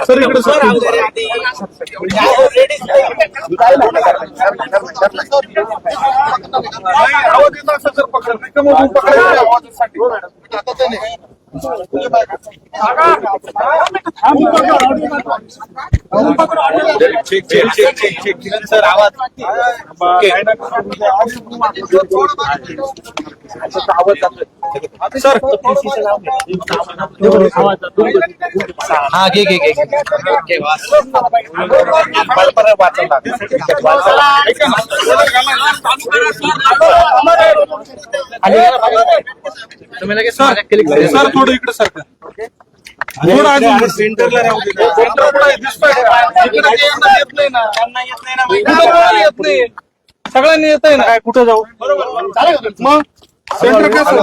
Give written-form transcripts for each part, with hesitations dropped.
Sir इकडे sir आवाज येत असेल सर पकडायला आवाजासाठी सर आवाज सर हा घे घे घे सर थोडं इकडे सरका थोडं अजून सेंटरला राहू दे सेंटर कुठे दिसतोय येत नाही ना येत नाही सगळ्यांनी येत आहे ना काय कुठं जाऊ मग सेंटर कसं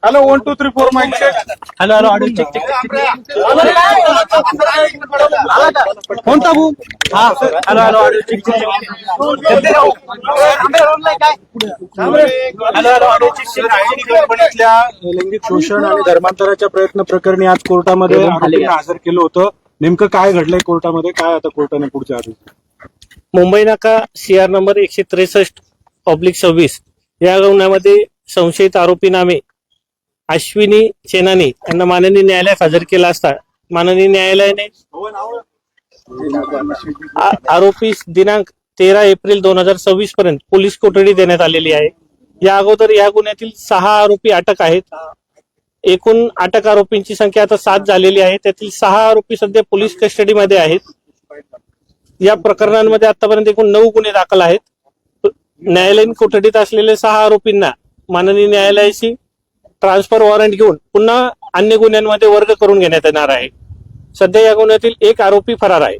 hello 1 2 3 4 mike check hello hello audio check check कोणता भाऊ हा hello hello audio check check कंपनीतल्या लैंगिक शोषण आणि धर्मांतराच्या प्रयत्न प्रकरणी आज कोर्टामध्ये आरोपींना हजर केलं होतं. नेमकं काय घडलंय कोर्टामध्ये, काय आता कोर्टाने पुढच्या आदेश? मुंबई नाका CR नंबर 163/26 या गुन्ह्यामध्ये संशयित आरोपी नामे अश्विनी चेनानी यांना माननीय न्यायालयात हजर केला असता माननीय न्यायालयाने आरोपी दिनांक 13 एप्रिल 2026 पर्यंत पोलीस कोठडी देण्यात आलेली आहे. या अगोदर या गुन्ह्यातील 6 आरोपी अटक आहेत. एकूण अटक आरोपींची संख्या आता 7 झालेली आहे. त्यातील 6 आरोपी सध्या पोलीस कस्टडीमध्ये आहेत. या प्रकरणांमध्ये आतापर्यंत एकूण 9 गुन्हे दाखल आहेत. न्यायालयीन कोठडीत असलेले 6 आरोपींना माननीय न्यायालयाशी ट्रान्सफर वॉरंट घेऊन पुन्हा अन्य गुन्ह्यांमध्ये वर्ग करून घेण्यात येणार आहे. सध्या या गुन्ह्यातील 1 आरोपी फरार आहे.